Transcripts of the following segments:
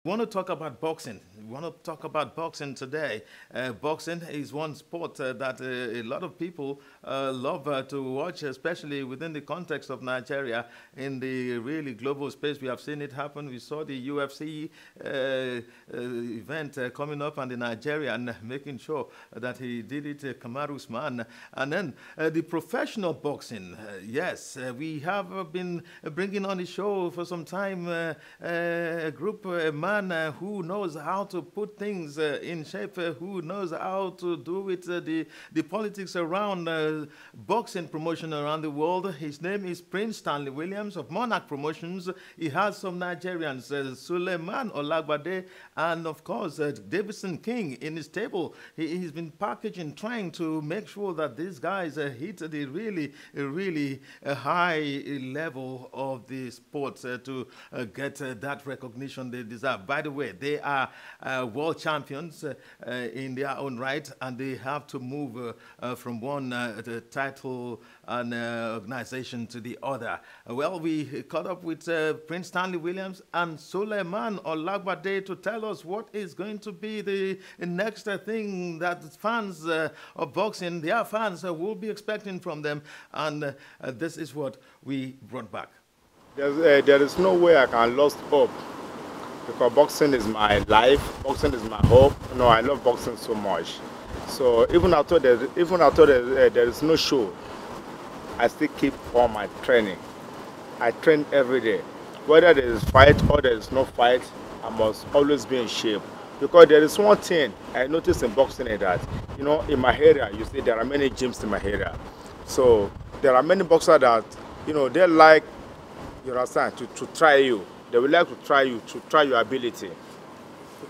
We want to talk about boxing. We want to talk about boxing today. Boxing is one sport that a lot of people love to watch, especially within the context of Nigeria. In the really global space, we have seen it happen. We saw the UFC event coming up, and the Nigerian making sure that he did it, Kamaru Usman. And then the professional boxing. Yes, we have been bringing on the show for some time a group, a man who knows how to put things in shape, who knows how to do with the politics around boxing promotion around the world. His name is Prince Stanley Williams of Monarch Promotions. He has some Nigerians, Suleiman Olagbade, and of course Davidson King in his table. He's been packaging, trying to make sure that these guys hit the really high level of the sport to get that recognition they deserve. By the way, they are world champions in their own right, and they have to move from one title and organization to the other. Well, we caught up with Prince Stanley Williams and Suleiman Olagbade to tell us what is going to be the next thing that fans of boxing, their fans, will be expecting from them. And this is what we brought back. There is no way I can lose hope, because boxing is my life, boxing is my hope. I love boxing so much. So even after there is no show, I still keep on my training. I train every day. Whether there is fight or there is no fight, I must always be in shape. Because there is one thing I noticed in boxing is that, in my area, you see there are many gyms in my area. So there are many boxers that, they like, you understand, to try you. They will like to try you, to try your ability.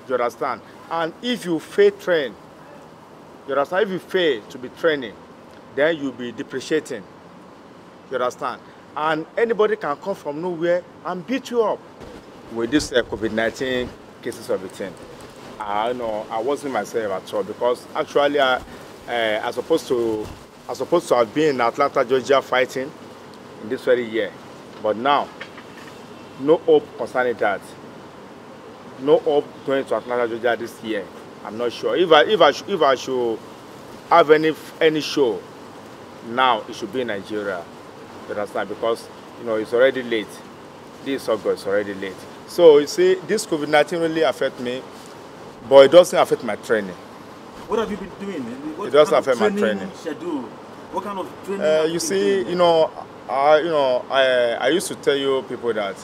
You understand? And if you fail train, you understand? If you fail to be training, then you'll be depreciating. You understand? And anybody can come from nowhere and beat you up. With this COVID-19 cases of the thing, I wasn't myself at all, because actually I supposed to have been in Atlanta, Georgia fighting in this very year. But now, no hope concerning that. No hope going to Atlanta, Georgia this year. I'm not sure. If I should have any show now, it should be in Nigeria. You understand? Because it's already late. This August is already late. So you see, this COVID-19 really affects me, but it doesn't affect my training. What have you been doing? It doesn't affect my training. Schedule? What kind of training? You see, I used to tell you people that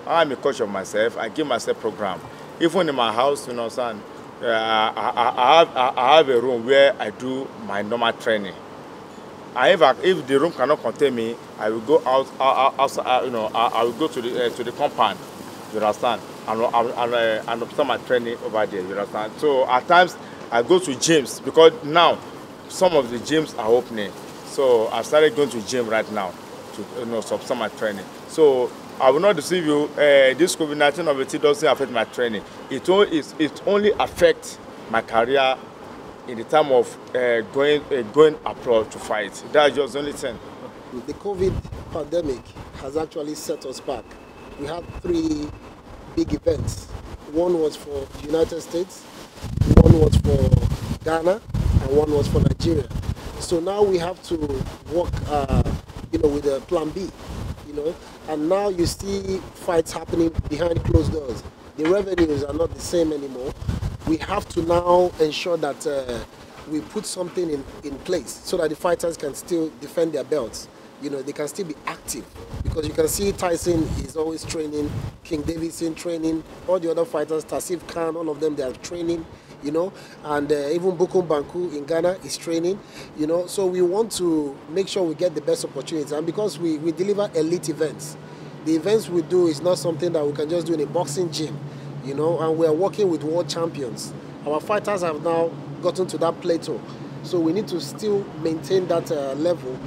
I'm a coach of myself. I give myself program. Even in my house, son, I have a room where I do my normal training. If the room cannot contain me, I will go outside. I will go to the compound. You understand? And start my training over there. You understand? So at times I go to gyms, because now some of the gyms are opening. So I started going to gym right now to start my training. So I will not deceive you. This COVID-19 of it doesn't affect my training. It only affects my career in the time of going abroad to fight. That's just the only thing. The COVID pandemic has actually set us back. We had 3 big events. One was for the United States, one was for Ghana, and one was for Nigeria. So now we have to work, with a plan B, and now you see fights happening behind closed doors. The revenues are not the same anymore. We have to now ensure that we put something in place so that the fighters can still defend their belts. They can still be active, because you can see Tyson is always training, King Davidson training, all the other fighters, Tasif Khan, all of them, they are training, and even Bukum Banku in Ghana is training, so we want to make sure we get the best opportunities. And because we deliver elite events, the events we do is not something that we can just do in a boxing gym, and we are working with world champions. Our fighters have now gotten to that plateau. So we need to still maintain that level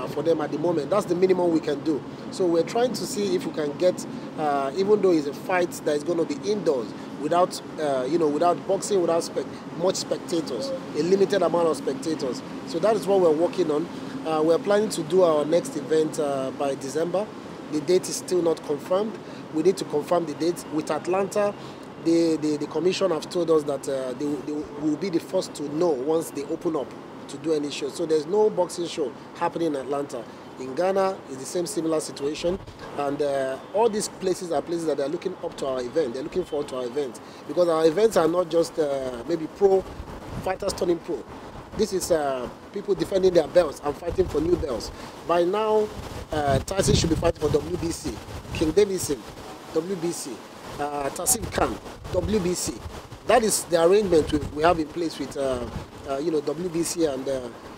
for them at the moment. That's the minimum we can do. So we're trying to see if we can get, even though it's a fight that is going to be indoors, without boxing, without much spectators, a limited amount of spectators. So that is what we're working on. We're planning to do our next event by December. The date is still not confirmed. We need to confirm the date. With Atlanta, The commission have told us that they will be the first to know once they open up to do any show. So there's no boxing show happening in Atlanta. In Ghana, it's the same similar situation. And all these places are places that they're looking up to our event. They're looking forward to our event. Because our events are not just maybe pro, fighters turning pro. This is people defending their belts and fighting for new belts. By now, Tyson should be fighting for WBC. King Davidson, WBC. Tassim Khan, WBC. That is the arrangement we have in place with WBC and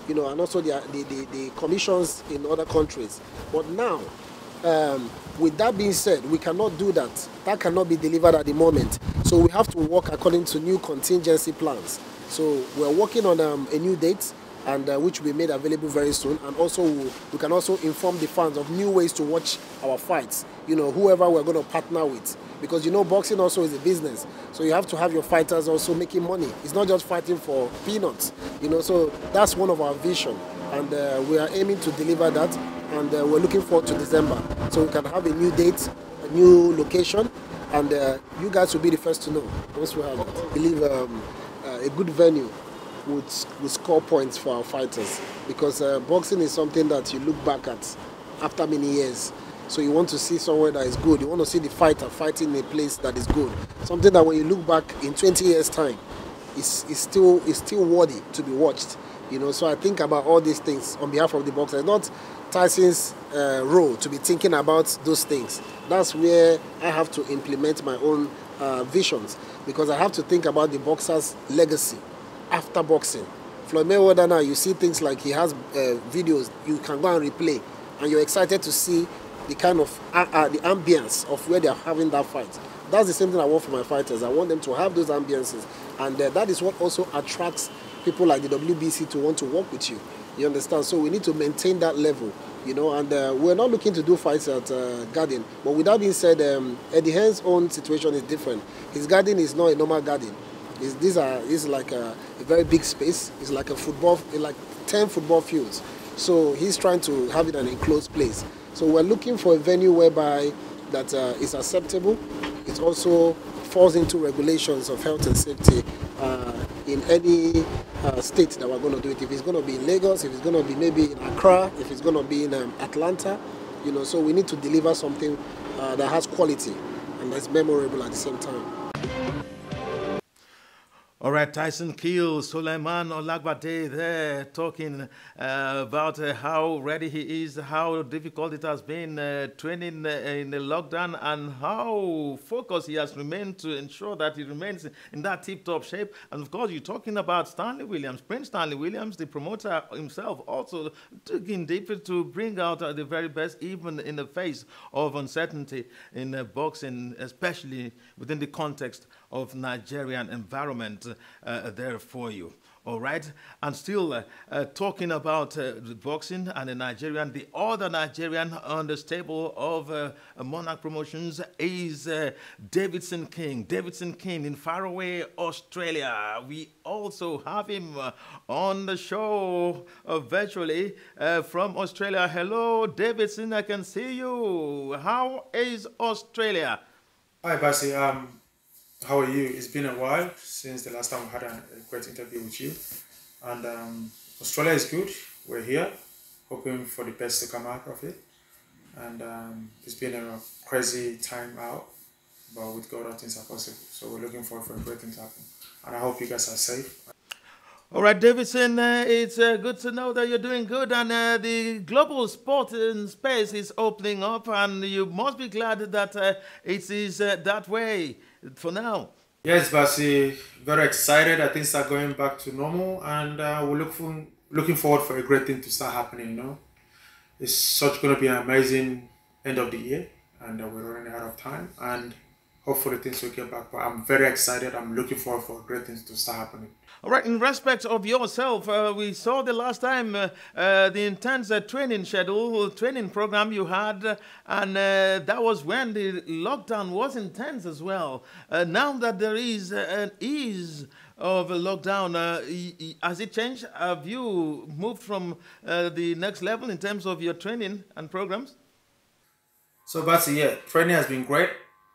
and also the commissions in other countries. But now, with that being said, we cannot do that. That cannot be delivered at the moment. So we have to work according to new contingency plans. So we're working on a new date, and which will be made available very soon. And also we can also inform the fans of new ways to watch our fights. Whoever we're going to partner with, because boxing also is a business. So you have to have your fighters also making money. It's not just fighting for peanuts. So that's one of our vision, and we are aiming to deliver that. And we're looking forward to December, so we can have a new date, a new location, and you guys will be the first to know once we have it. I believe a good venue would score points for our fighters, because boxing is something that you look back at after many years. So you want to see somewhere that is good. You want to see the fighter fighting in a place that is good. Something that when you look back in 20 years' time, is still worthy to be watched. So I think about all these things on behalf of the boxers. Not Tyson's role to be thinking about those things. That's where I have to implement my own visions, because I have to think about the boxer's legacy after boxing. Floyd Mayweather now, you see things like he has videos you can go and replay, and you're excited to see the kind of the ambience of where they're having that fight. That's the same thing I want for my fighters. I want them to have those ambiences, and that is what also attracts people like the WBC to want to work with you. You understand? So we need to maintain that level, and we're not looking to do fights at Garden. But with that being said, Eddie Hearn's own situation is different. His garden is not a normal garden. This is like a very big space. It's like like 10 football fields. So he's trying to have it an enclosed place. So we're looking for a venue whereby that is acceptable. It also falls into regulations of health and safety in any state that we're going to do it. If it's going to be in Lagos, if it's going to be maybe in Accra, if it's going to be in Atlanta, so we need to deliver something that has quality and that's memorable at the same time. All right, Tyson Keel, Suleiman Olagbade there talking about how ready he is, how difficult it has been training in the lockdown, and how focused he has remained to ensure that he remains in that tip-top shape. And of course, you're talking about Stanley Williams, Prince Stanley Williams, the promoter himself, also digging deeper to bring out the very best, even in the face of uncertainty in boxing, especially within the context of Nigerian environment there for you. All right, and still talking about the boxing and the other Nigerian on the stable of Monarch Promotions is Davidson King. Davidson King in faraway Australia. We also have him on the show virtually from Australia. Hello, Davidson, I can see you. How is Australia? Hi, Basi. How are you? It's been a while since the last time we had a great interview with you. And Australia is good. We're here, hoping for the best to come out of it. And it's been a crazy time out, but with God, all things are possible. So we're looking forward for a great thing to happen. And I hope you guys are safe. All right, Davidson, it's good to know that you're doing good, and the global sporting space is opening up, and you must be glad that it is that way for now. Yes, Basi, very excited that things are going back to normal, and we're looking forward for a great thing to start happening. It's such going to be an amazing end of the year, and we're running out of time, and hopefully things will get back. But I'm very excited. I'm looking forward for great things to start happening. All right, in respect of yourself, we saw the last time the intense training program you had, and that was when the lockdown was intense as well. Now that there is an ease of a lockdown, has it changed? Have you moved from the next level in terms of your training and programs? So, Basi, yeah, training has been great.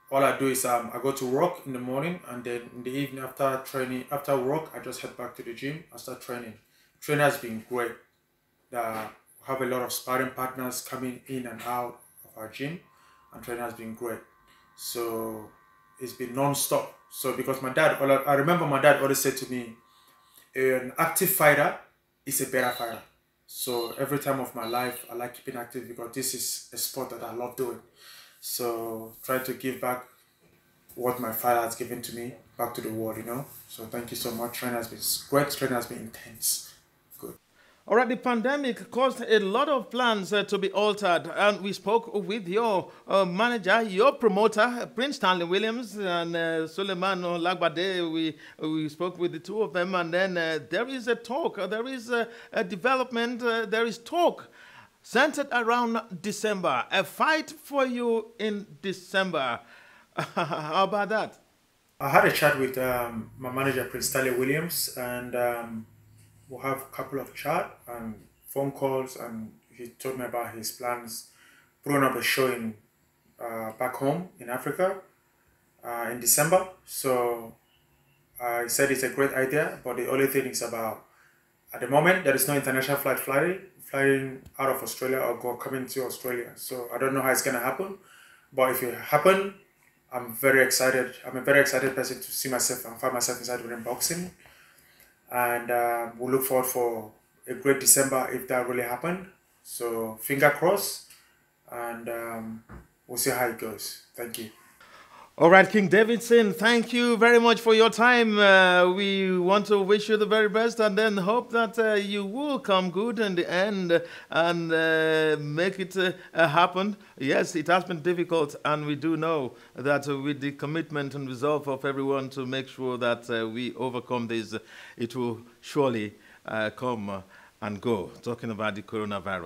all I do is I go to work in the morning, and then in the evening after training, after work, I just head back to the gym. I start training. Training has been great. We have a lot of sparring partners coming in and out of our gym, and training has been great. So it's been non-stop. So because my dad, I remember my dad always said to me, an active fighter is a better fighter. So every time of my life, I like keeping active because this is a sport that I love doing. So try to give back what my father has given to me back to the world, you know. So thank you so much. Training has been great. Training has been intense. Good. All right, the pandemic caused a lot of plans to be altered, and we spoke with your manager, your promoter, Prince Stanley Williams, and Suleiman Lagbade. We spoke with the two of them, and then there is a talk, there is a development, there is talk centered around December. A fight for you in December. How about that? I had a chat with my manager, Prince Stanley Williams, and we'll have a couple of chat and phone calls, and he told me about his plans, putting up a show in back home in Africa in December. So he said it's a great idea, but the only thing is about, at the moment, there is no international flying out of Australia or coming to Australia. So I don't know how it's gonna happen, but if it happen, I'm very excited. I'm a very excited person to see myself and find myself inside within boxing. And we'll look forward for a great December if that really happened. So finger crossed, and we'll see how it goes. Thank you. All right, King Davidson, thank you very much for your time. We want to wish you the very best, and then hope that you will come good in the end and make it happen. Yes, it has been difficult, and we do know that with the commitment and resolve of everyone to make sure that we overcome this, it will surely come and go. Talking about the coronavirus.